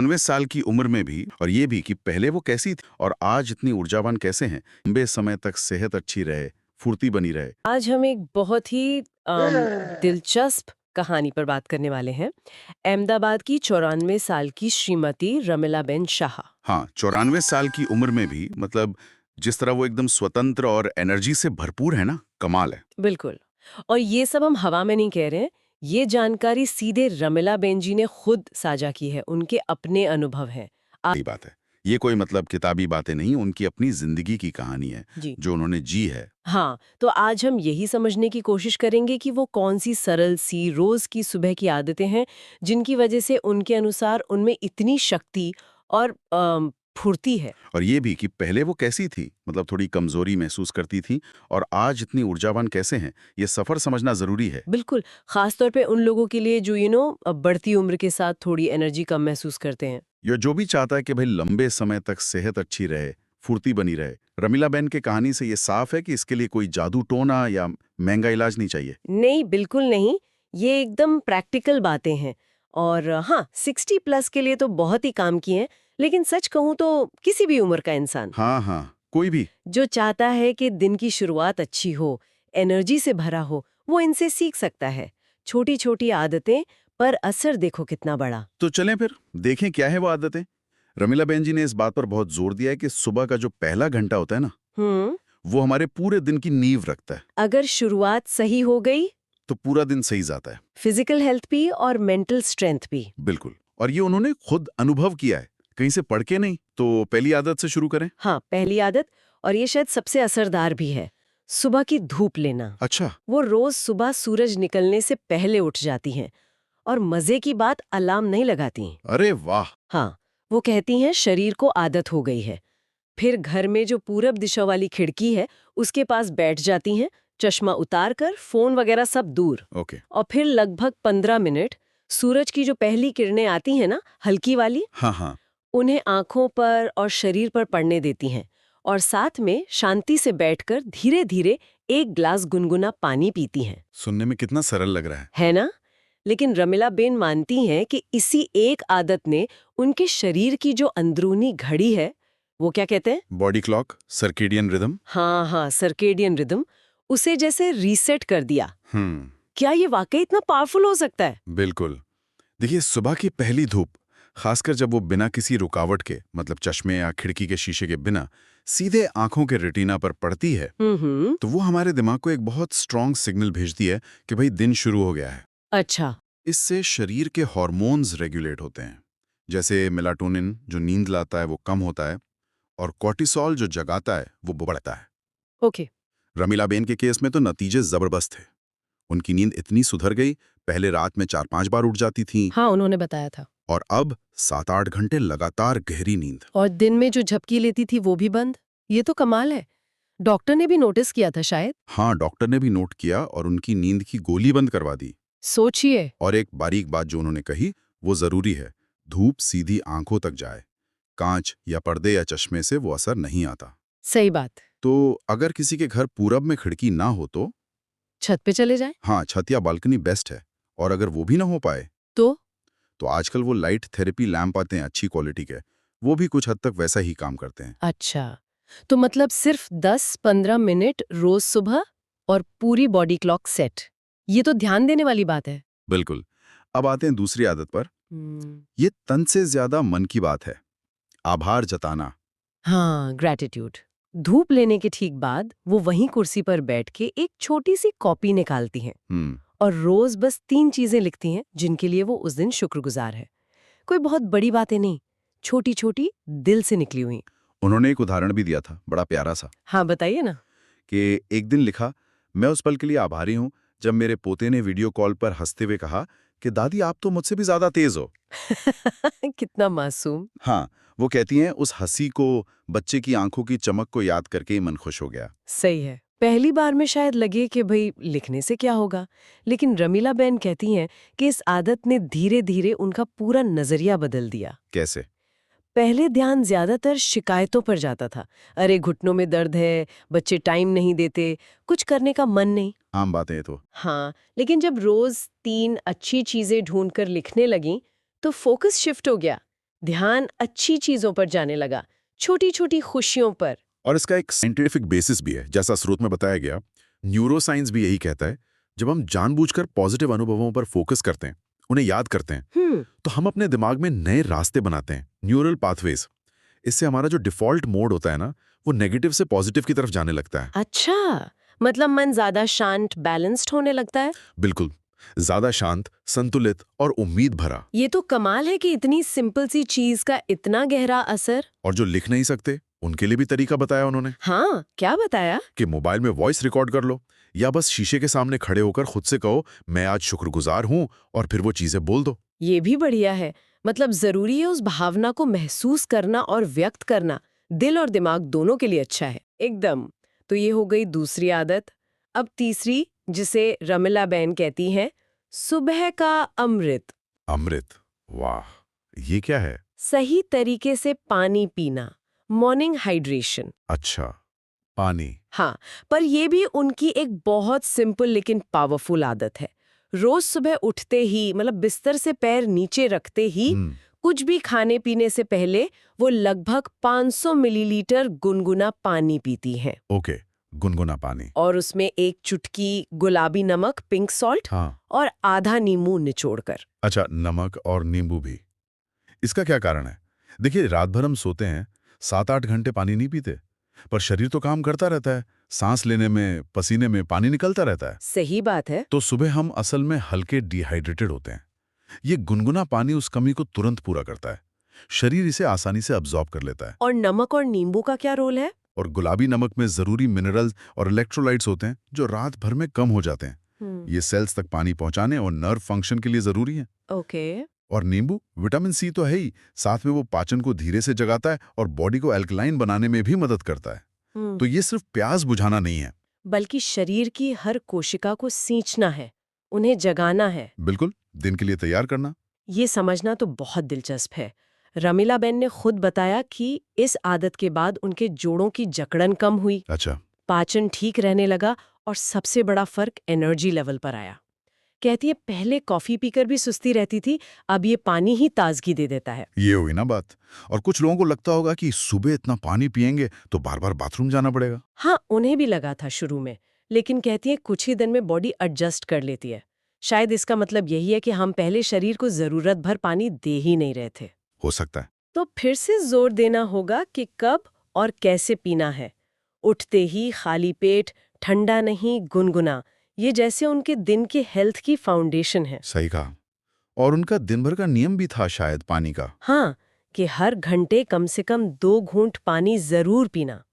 94 साल की उम्र में भी, और ये भी कि पहले वो कैसी थी और आज इतनी ऊर्जावान कैसे हैं, लंबे समय तक सेहत अच्छी रहे, फुर्ती बनी रहे। आज हम एक बहुत ही दिलचस्प कहानी पर बात करने वाले हैं। अहमदाबाद की 94 साल की श्रीमती रमिलाबेन शाह। हाँ, 94 साल की उम्र में भी मतलब जिस तरह वो एकदम स्वतंत्र और एनर्जी से भरपूर है ना, कमाल है। बिल्कुल। और ये सब हम हवा में नहीं कह रहे हैं। ये जानकारी सीधे रमिलाबेन जी ने खुद साझा की है, उनके अपने अनुभव हैं। सही बात है। ये कोई मतलब किताबी बातें नहीं, उनकी अपनी जिंदगी की कहानी है, जी जो उन्होंने जी है। हाँ, तो आज हम यही समझने की कोशिश करेंगे कि वो कौन सी सरल सी रोज की सुबह की आदतें हैं जिनकी वजह से उनके अनुसार उनमें इतनी शक्ति और फुर्ती है। और ये भी कि पहले वो कैसी थी, मतलब थोड़ी कमजोरी महसूस करती थी, और आज इतनी ऊर्जावान कैसे हैं, ये सफर समझना जरूरी है। बिल्कुल, खास तौर पे उन लोगों के लिए जो बढ़ती उम्र के साथ थोड़ी एनर्जी कम महसूस करते हैं। ये जो भी चाहता है कि भाई लंबे समय तक सेहत अच्छी रहे, फुर्ती बनी रहे, रमीलाबेन के कहानी से ये साफ है कि इसके लिए कोई जादू टोना या महंगा इलाज नहीं चाहिए। नहीं, बिल्कुल नहीं। ये एकदम प्रैक्टिकल बातें हैं। और हाँ, 60 प्लस के लिए तो बहुत ही काम की हैं, लेकिन सच कहूँ तो किसी भी उम्र का इंसान हाँ हाँ, कोई भी। जो चाहता है कि दिन की शुरुआत अच्छी हो, एनर्जी से भरा हो, वो इनसे सीख सकता है। छोटी-छोटी आदतें, पर असर देखो कितना बड़ा। तो चलें फिर देखें क्या है वो आदतें। रमीलाबेन जी ने इस बात पर बहुत जोर दिया है कि सुबह का जो पहला घंटा होता है ना, हम्म वो हमारे पूरे दिन की नींव रखता है। अगर शुरुआत सही हो गई, तो पूरा दिन सही जाता है। फिजिकल हेल्थ भी और मेंटल स्ट्रेंथ भी। बिल्कुल, और ये उन्होंने खुद अनुभव किया है, कहीं से पढ़ के नहीं। तो पहली आदत से शुरू करें। हाँ, पहली आदत, और ये शायद सबसे असरदार भी है, सुबह की धूप लेना। अच्छा। वो रोज सुबह सूरज निकलने से पहले उठ जाती हैं और मजे की बात अलार्म नहीं लगाती। अरे वाह। हाँ, वो कहती हैं शरीर को आदत हो गई है। फिर घर में जो पूरब दिशा वाली खिड़की है उसके पास बैठ जाती हैं, चश्मा उतार कर, फोन वगैरह सब दूर। ओके। और फिर लगभग 15 मिनट सूरज की जो पहली किरणें आती हैं ना, हल्की वाली, हाँ हाँ। उन्हें आंखों पर और शरीर पर पड़ने देती हैं। और साथ में शांति से बैठकर धीरे धीरे एक ग्लास गुनगुना पानी पीती हैं। सुनने में कितना सरल लग रहा है। है ना? लेकिन रमिलाबेन मानती हैं कि इसी एक आदत ने उनके शरीर की जो अंदरूनी घड़ी है, वो क्या कहते हैं? Body clock, circadian rhythm. हाँ हाँ, सर्केडियन रिदम, उसे जैसे रीसेट कर दिया। क्या ये वाकई इतना पावरफुल हो सकता है? बिल्कुल। देखिए, सुबह की पहली धूप, खासकर जब वो बिना किसी रुकावट के, मतलब चश्मे या खिड़की के शीशे के बिना, सीधे आंखों के रेटिना पर पड़ती है, हम्म। तो वो हमारे दिमाग को एक बहुत स्ट्रांग सिग्नल भेजती है कि भाई दिन शुरू हो गया है। अच्छा। इससे शरीर के हार्मोन्स रेगुलेट होते हैं, जैसे मेलाटोनिन जो नींद लाता है वो कम होता है, और कॉर्टिसोल जो जगाता है वो बढ़ता है। ओके। रमीलाबेन के केस में तो नतीजे जबरदस्त थे। उनकी नींद इतनी सुधर गई, पहले रात में 4-5 बार उठ जाती थीं, हाँ, उन्होंने बताया था। और अब 7-8 घंटे लगातार गहरी नींद। और दिन में जो झपकी लेती थी वो भी बंद। ये तो कमाल है। डॉक्टर ने भी नोटिस किया था शायद। हाँ, डॉक्टर ने भी नोट किया और उनकी नींद की गोली बंद करवा दी। सोचिए। और एक बारीक बात जो उन्होंने कही, वो जरूरी है, धूप सीधी आंखों तक जाए, कांच या पर्दे या चश्मे से वो असर नहीं आता। सही बात। तो अगर किसी के घर पूरब में खिड़की ना हो तो छत पे चले जाएं? हाँ, छत या बालकनी बेस्ट है। और अगर वो भी ना हो पाए तो तो आजकल वो लाइट थेरेपी लैंप आते हैं अच्छी क्वालिटी के, वो भी कुछ हद तक वैसा ही काम करते हैं। अच्छा, तो मतलब सिर्फ 10-15 मिनट रोज सुबह और पूरी बॉडी क्लॉक सेट। ये तो ध्यान देने वाली बात है। बिल्कुल। अब आते हैं दूसरी आदत पर। हम्म। ये तन से ज्यादा मन की बात है, आभार जताना। हाँ, ग्रैटिट्यूड। धूप लेने के ठीक बाद वो वहीं कुर्सी पर बैठ के एक छोटी सी कॉपी निकालती हैं हम्म। और रोज बस 3 चीजें लिखती हैं जिनके लिए वो उस दिन शुक्रगुजार है। कोई बहुत बड़ी बातें नहीं, छोटी छोटी, दिल से निकली हुई। उन्होंने एक उदाहरण भी दिया था, बड़ा प्यारा सा, हाँ, बताइए ना। कि एक दिन लिखा, मैं उस पल के लिए आभारी हूं जब मेरे पोते ने वीडियो कॉल पर हंसते हुए कहा कि दादी आप तो मुझसे भी ज्यादा तेज हो। कितना मासूम। हाँ, वो कहती हैं उस हंसी को, बच्चे की आंखों की चमक को याद करके ही मन खुश हो गया। सही है। पहली बार में शायद लगे कि भाई लिखने से क्या होगा, लेकिन रमीलाबेन कहती हैं कि इस आदत ने धीरे धीरे उनका पूरा नजरिया बदल दिया। कैसे? पहले ध्यान ज्यादातर शिकायतों पर जाता था। अरे घुटनों में दर्द है, बच्चे टाइम नहीं देते, कुछ करने का मन नहीं। आम बात है ये तो। हाँ, लेकिन जब रोज 3 अच्छी चीजें ढूंढकर लिखने लगी तो फोकस शिफ्ट हो गया। ध्यान अच्छी चीजों पर जाने लगा, छोटी छोटी खुशियों पर। और इसका एक साइंटिफिक बेसिस भी है, जैसा स्रोत में बताया गया। न्यूरोसाइंस भी यही कहता है, जब हम जानबूझकर पॉजिटिव अनुभवों पर फोकस करते हैं, उन्हें याद करते हैं, तो हम अपने दिमाग में नए रास्ते बनाते हैं, न्यूरल पाथवेज। इससे हमारा जो डिफॉल्ट मोड होता है ना, वो नेगेटिव से पॉजिटिव की तरफ जाने लगता है। अच्छा, मतलब मन ज्यादा शांत, बैलेंस्ड होने लगता है। बिल्कुल, ज्यादा शांत, संतुलित और उम्मीद भरा। ये तो कमाल है कि इतनी सिंपल सी चीज का इतना गहरा असर। और जो लिख नहीं सकते, उनके लिए भी तरीका बताया उन्होंने, हाँ, क्या बताया? कि मोबाइल में वॉइस रिकॉर्ड कर लो, या बस शीशे के सामने खड़े होकर खुद से कहो, मैं आज शुक्रगुजार हूं, और फिर वो चीजें बोल दो। ये भी बढ़िया है। मतलब जरूरी है उस भावना को महसूस करना और व्यक्त करना। दिल और दिमाग दोनों के लिए अच्छा है। एकदम। तो ये हो गई दूसरी आदत। अब तीसरी, जिसे रमिला बहन कहती हैं, सुबह का अमृत। अमृत, वाह, ये क्या है? सही तरीके से पानी पीना, मॉर्निंग हाइड्रेशन। अच्छा, पानी। हाँ, पर ये भी उनकी एक बहुत सिंपल लेकिन पावरफुल आदत है। रोज सुबह उठते ही, मतलब बिस्तर से पैर नीचे रखते ही, कुछ भी खाने पीने से पहले वो लगभग 500 मिलीलीटर गुनगुना पानी पीती हैं। ओके, गुनगुना पानी। और उसमें एक चुटकी गुलाबी नमक, पिंक सॉल्ट, हाँ। और आधा नींबू निचोड़कर। अच्छा, नमक और नींबू भी। इसका क्या कारण है? देखिए, रात भर हम सोते हैं, 7-8 घंटे पानी नहीं पीते, पर शरीर तो काम करता रहता है, सांस लेने में, पसीने में पानी निकलता रहता है। सही बात है। तो सुबह हम असल में हल्के डिहाइड्रेटेड होते हैं। ये गुनगुना पानी उस कमी को तुरंत पूरा करता है। शरीर इसे आसानी से अब्सॉर्ब कर लेता है। और नमक और नींबू का क्या रोल है? और गुलाबी नमक में जरूरी मिनरल्स और इलेक्ट्रोलाइट्स होते हैं, जो रात भर में कम हो जाते हैं। ये सेल्स तक पानी पहुंचाने और नर्व फंक्शन के लिए जरूरी है। ओके। और नींबू, विटामिन सी तो है ही, साथ में वो पाचन को धीरे से जगाता है और बॉडी को एल्कलाइन बनाने में भी मदद करता है। तो ये सिर्फ प्यास बुझाना नहीं है, बल्कि शरीर की हर कोशिका को सींचना है, उन्हें जगाना है। बिल्कुल, दिन के लिए तैयार करना। ये समझना तो बहुत दिलचस्प है। रमीला बेन ने खुद बताया कि इस आदत के बाद उनके जोड़ों की जकड़न कम हुई, अच्छा। पाचन ठीक रहने लगा, और सबसे बड़ा फर्क एनर्जी लेवल पर आया। कहती है पहले कॉफी पीकर भी सुस्ती रहती थी, अब ये पानी ही ताजगी दे देता है। ये हुई ना बात। और कुछ लोगों को लगता होगा कि सुबह इतना पानी पिएंगे तो बार बार बाथरूम जाना पड़ेगा। हाँ, उन्हें भी लगा था शुरू में, लेकिन कहती है कुछ ही दिन में बॉडी एडजस्ट कर लेती है। शायद इसका मतलब यही है कि हम पहले शरीर को जरूरत भर पानी दे ही नहीं रहे थे। हो सकता है। तो फिर से जोर देना होगा कि कब और कैसे पीना है। उठते ही खाली पेट, ठंडा नहीं, गुनगुना। ये जैसे उनके दिन के हेल्थ की फाउंडेशन है। सही कहा। और उनका दिन भर का नियम भी था शायद पानी का। हाँ, कि हर घंटे कम से कम 2 घूंट पानी जरूर पीना।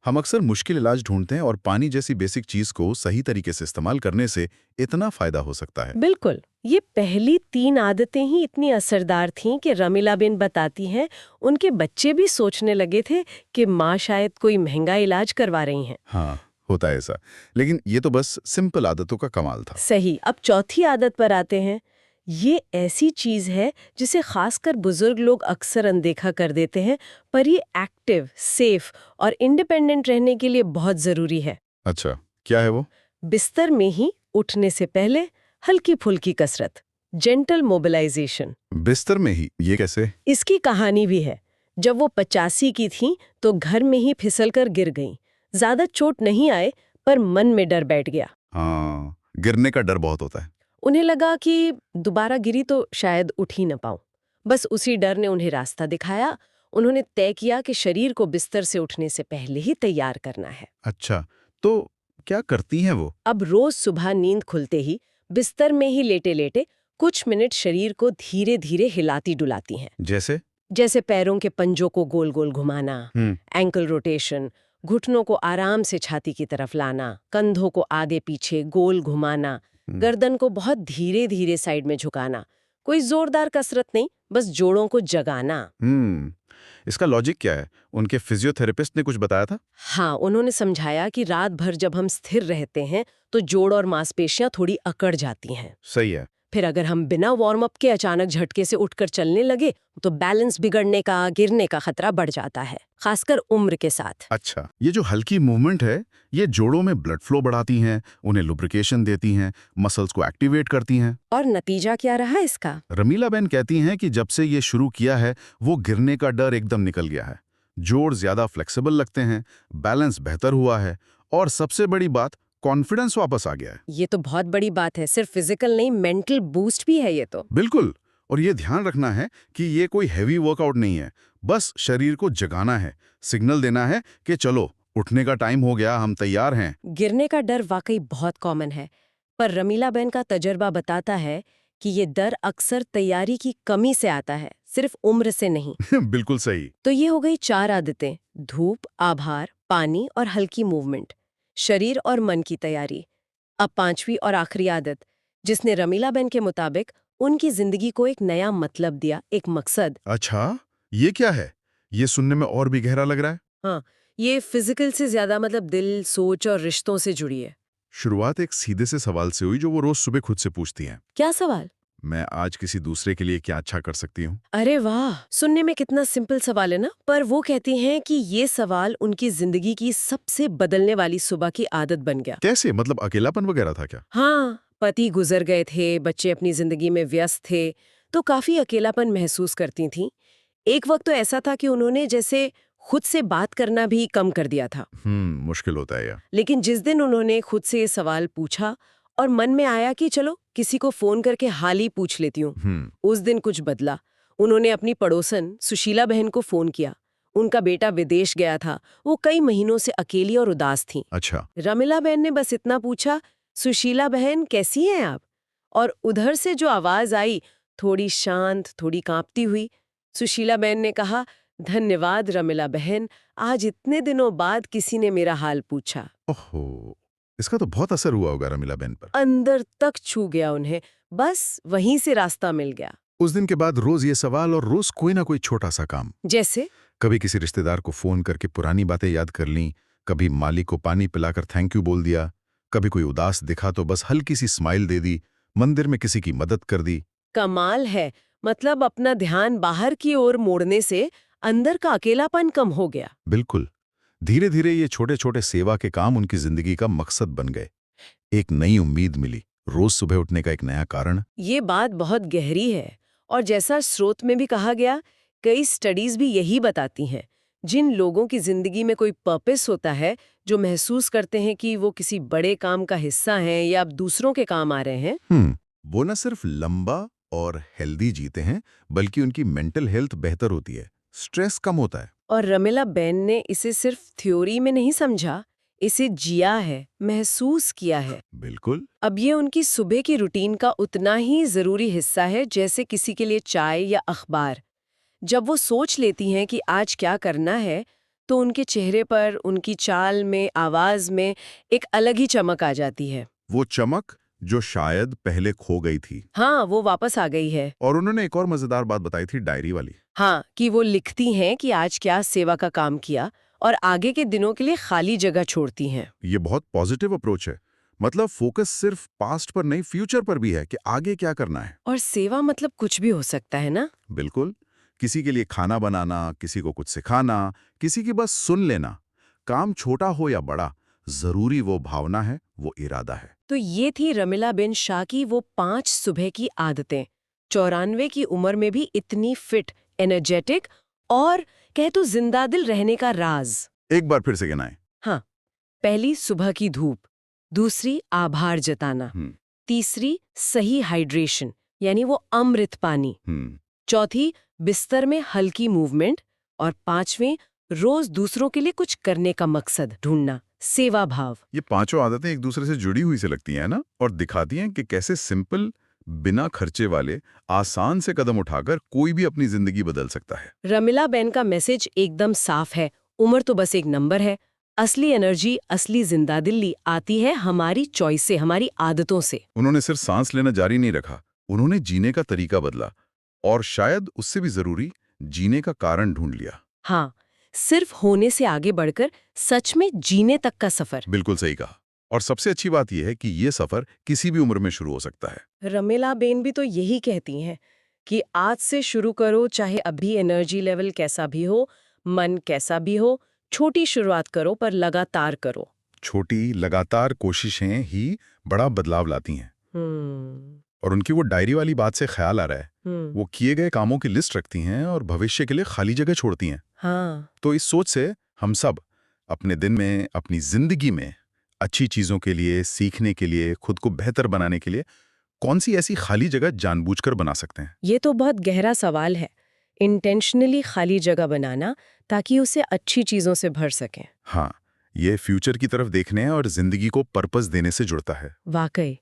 हम अक्सर मुश्किल इलाज ढूंढते हैं, और पानी जैसी बेसिक चीज को सही तरीके से इस्तेमाल करने से इतना फायदा हो सकता है। बिल्कुल। ये पहली 3 आदतें ही इतनी असरदार थीं कि रमीला बेन बताती हैं उनके बच्चे भी सोचने लगे थे कि माँ शायद कोई महंगा इलाज करवा रही हैं। हाँ, होता है ऐसा। लेकिन ये तो बस सिंपल आदतों का कमाल था। सही। अब चौथी आदत पर आते हैं। ये ऐसी चीज है जिसे खासकर बुजुर्ग लोग अक्सर अनदेखा कर देते हैं, पर ये एक्टिव, सेफ और इंडिपेंडेंट रहने के लिए बहुत जरूरी है। अच्छा, क्या है वो? बिस्तर में ही उठने से पहले हल्की फुल्की कसरत, जेंटल मोबिलाइजेशन। बिस्तर में ही? ये कैसे? इसकी कहानी भी है। जब वो 85 की थीं, तो घर में ही फिसलकर गिर गईं। ज्यादा चोट नहीं आए, पर मन में डर बैठ गया। हाँ, गिरने का डर बहुत होता है। उन्हें लगा कि दोबारा गिरी तो शायद उठ ही न पाऊं। बस उसी डर ने उन्हें रास्ता दिखाया। उन्होंने तय किया कि शरीर को बिस्तर से उठने से पहले ही तैयार करना है। अच्छा, तो क्या करती हैं वो? अब रोज सुबह नींद खुलते ही बिस्तर में ही लेटे लेटे कुछ मिनट शरीर को धीरे धीरे हिलाती डुलाती हैं। जैसे पैरों के पंजों को गोल गोल घुमाना, एंकल रोटेशन, घुटनों को आराम से छाती की तरफ लाना, कंधों को आगे पीछे गोल घुमाना, गर्दन को बहुत धीरे धीरे साइड में झुकाना। कोई जोरदार कसरत नहीं, बस जोड़ों को जगाना। इसका लॉजिक क्या है? उनके फिजियोथेरेपिस्ट ने कुछ बताया था? हाँ, उन्होंने समझाया कि रात भर जब हम स्थिर रहते हैं तो जोड़ और मांसपेशियां थोड़ी अकड़ जाती हैं। सही है। फिर अगर हम बिना वार्म अप के अचानक झटके से उठकर चलने लगे तो बैलेंस बिगड़ने का, गिरने का खतरा बढ़ जाता है, खासकर उम्र के साथ। अच्छा, ये जो हल्की मूवमेंट है, ये जोड़ों में ब्लड फ्लो बढ़ाती हैं, उन्हें लुब्रिकेशन देती हैं, मसल्स को एक्टिवेट करती हैं। और नतीजा क्या रहा इसका? रमीला बेन कहती हैं कि जब से ये शुरू किया है, वो गिरने का डर एकदम निकल गया है। जोड़ ज्यादा फ्लेक्सिबल लगते हैं, बैलेंस बेहतर हुआ है, और सबसे बड़ी बात, कॉन्फिडेंस वापस आ गया है। ये तो बहुत बड़ी बात है, सिर्फ फिजिकल नहीं, मेंटल बूस्ट भी है ये तो। बिल्कुल। और ये ध्यान रखना है कि ये कोई हैवी वर्कआउट नहीं है, बस शरीर को जगाना है, सिग्नल देना है कि चलो उठने का टाइम हो गया, हम तैयार हैं। गिरने का डर वाकई बहुत कॉमन है, पर रमीला बेन का तजर्बा बताता है कि ये डर अक्सर तैयारी की कमी से आता है, सिर्फ उम्र से नहीं। बिल्कुल सही। तो ये हो गई 4 आदतें: धूप, आभार, पानी और हल्की मूवमेंट, शरीर और मन की तैयारी। अब 5वीं और आखिरी आदत, जिसने रमीला बेन के मुताबिक उनकी जिंदगी को एक नया मतलब दिया, एक मकसद। अच्छा, ये क्या है? ये सुनने में और भी गहरा लग रहा है। हाँ, ये फिजिकल से ज्यादा मतलब दिल, सोच और रिश्तों से जुड़ी है। शुरुआत एक सीधे से सवाल से हुई जो वो रोज सुबह खुद से पूछती हैं। क्या सवाल? मैं आज किसी दूसरे के लिए क्या अच्छा कर सकती हूँ? अरे वाह, सुनने में कितना सिंपल सवाल है ना, पर वो कहती हैं कि ये सवाल उनकी जिंदगी की सबसे बदलने वाली सुबह की आदत बन गया। कैसे? मतलब अकेलापन वगैरह था क्या? हाँ, पति गुजर गए थे, बच्चे अपनी जिंदगी में व्यस्त थे, तो काफी अकेलापन महसूस करती थीं। एक वक्त तो ऐसा था कि उन्होंने जैसे खुद से बात करना भी कम कर दिया था। मुश्किल होता है यार। लेकिन जिस दिन उन्होंने खुद से ये सवाल पूछा और मन में आया कि चलो किसी को फोन करके हाल ही पूछ लेती हूँ, उस दिन कुछ बदला। उन्होंने अपनी पड़ोसन सुशीला बहन को फोन किया। उनका बेटा विदेश गया था, वो कई महीनों से अकेली और उदास थीं। अच्छा। रमीला बहन ने बस इतना पूछा, सुशीला बहन कैसी हैं आप? और उधर से जो आवाज आई, थोड़ी शांत, थोड़ी कांपती हुई। सुशीला बहन ने कहा, धन्यवाद रमीला बहन, आज इतने दिनों बाद किसी ने मेरा हाल पूछा। ओहो, इसका तो बहुत असर हुआ होगा रमीला बेन पर। अंदर तक छू गया उन्हें, बस वहीं से रास्ता मिल गया। उस दिन के बाद रोज ये सवाल और रोज कोई ना कोई छोटा सा काम। जैसे कभी किसी रिश्तेदार को फोन करके पुरानी बातें याद कर लीं, कभी मालिक को पानी पिलाकर थैंक यू बोल दिया, कभी कोई उदास दिखा तो बस हल्की सी स्माइल दे दी, मंदिर में किसी की मदद कर दी। कमाल है, मतलब अपना ध्यान बाहर की ओर मोड़ने से अंदर का अकेलापन कम हो गया। बिल्कुल। धीरे धीरे ये छोटे छोटे सेवा के काम उनकी जिंदगी का मकसद बन गए। एक नई उम्मीद मिली, रोज सुबह उठने का एक नया कारण। ये बात बहुत गहरी है, और जैसा स्रोत में भी कहा गया, कई स्टडीज भी यही बताती हैं, जिन लोगों की जिंदगी में कोई पर्पस होता है, जो महसूस करते हैं कि वो किसी बड़े काम का हिस्सा हैं या अब दूसरों के काम आ रहे हैं, वो न सिर्फ लंबा और हेल्दी जीते हैं, बल्कि उनकी मेंटल हेल्थ बेहतर होती है, स्ट्रेस कम होता है। और रमीला बेन ने इसे सिर्फ थ्योरी में नहीं समझा, इसे जिया है, महसूस किया है। बिल्कुल। अब ये उनकी सुबह की रूटीन का उतना ही जरूरी हिस्सा है जैसे किसी के लिए चाय या अखबार। जब वो सोच लेती हैं कि आज क्या करना है, तो उनके चेहरे पर, उनकी चाल में, आवाज में एक अलग ही चमक आ जाती है। वो चमक जो शायद पहले खो गई थी। हाँ, वो वापस आ गई है। और उन्होंने एक और मजेदार बात बताई थी, डायरी वाली। हाँ, कि वो लिखती हैं कि आज क्या सेवा का काम किया और आगे के दिनों के लिए खाली जगह छोड़ती हैं। ये बहुत पॉजिटिव अप्रोच है। मतलब फोकस सिर्फ पास्ट पर नहीं, फ्यूचर पर भी है कि आगे क्या करना है। और सेवा मतलब कुछ भी हो सकता है ना? बिल्कुल। किसी के लिए खाना बनाना, किसी को कुछ सिखाना, किसी की बस सुन लेना। काम छोटा हो या बड़ा, जरूरी वो भावना है, वो इरादा है। तो ये थी रमीला बेन शाह की वो 5 सुबह की आदतें। 94 की उम्र में भी इतनी फिट, एनर्जेटिक और कह तो जिंदादिल रहने का राज। एक बार फिर से गिनाएं। हाँ, पहली सुबह की धूप, दूसरी आभार जताना, तीसरी सही हाइड्रेशन यानी वो अमृत पानी, चौथी बिस्तर में हल्की मूवमेंट, और 5वीं रोज दूसरों के लिए कुछ करने का मकसद ढूंढना, सेवा भाव। ये पांचों आदतें एक दूसरे से जुड़ी हुई से लगती हैं ना, और दिखाती हैं कि कैसे सिंपल, बिना खर्चे वाले, आसान से कदम उठाकर कोई भी अपनी जिंदगी बदल सकता है। रमीला बेन का मैसेज एकदम साफ है, उम्र तो बस एक नंबर है। असली एनर्जी, असली जिंदादिली आती है हमारी चॉइस से, हमारी आदतों से। उन्होंने सिर्फ सांस लेना जारी नहीं रखा, उन्होंने जीने का तरीका बदला, और शायद उससे भी जरूरी, जीने का कारण ढूंढ लिया। हाँ, सिर्फ होने से आगे बढ़कर सच में जीने तक का सफर। बिल्कुल सही कहा। और सबसे अच्छी बात यह है कि ये सफर किसी भी उम्र में शुरू हो सकता है। रमीलाबेन भी तो यही कहती हैं कि आज से शुरू करो, चाहे अभी एनर्जी लेवल कैसा भी हो, मन कैसा भी हो, छोटी शुरुआत करो पर लगातार करो। छोटी लगातार कोशिशें ही बड़ा बदलाव लाती हैं। और उनकी वो डायरी वाली बात से ख्याल आ रहा है, वो किए गए कामों की लिस्ट रखती हैं और भविष्य के लिए खाली जगह छोड़ती हैं। हाँ। तो इस सोच से हम सब अपने दिन में, अपनी जिंदगी में अच्छी चीजों के लिए, सीखने के लिए, खुद को बेहतर बनाने के लिए कौन सी ऐसी खाली जगह जानबूझकर बना सकते हैं? ये तो बहुत गहरा सवाल है। इंटेंशनली खाली जगह बनाना ताकि उसे अच्छी चीजों से भर सकें। हाँ, ये फ्यूचर की तरफ देखने और जिंदगी को पर्पस देने से जुड़ता है। वाकई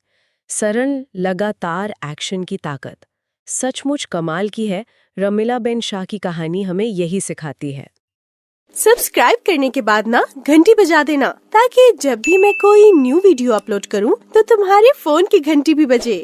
सरल लगातार एक्शन की ताकत सचमुच कमाल की है। रमीलाबेन शाह की कहानी हमें यही सिखाती है। सब्सक्राइब करने के बाद ना घंटी बजा देना, ताकि जब भी मैं कोई न्यू वीडियो अपलोड करूं तो तुम्हारे फोन की घंटी भी बजे।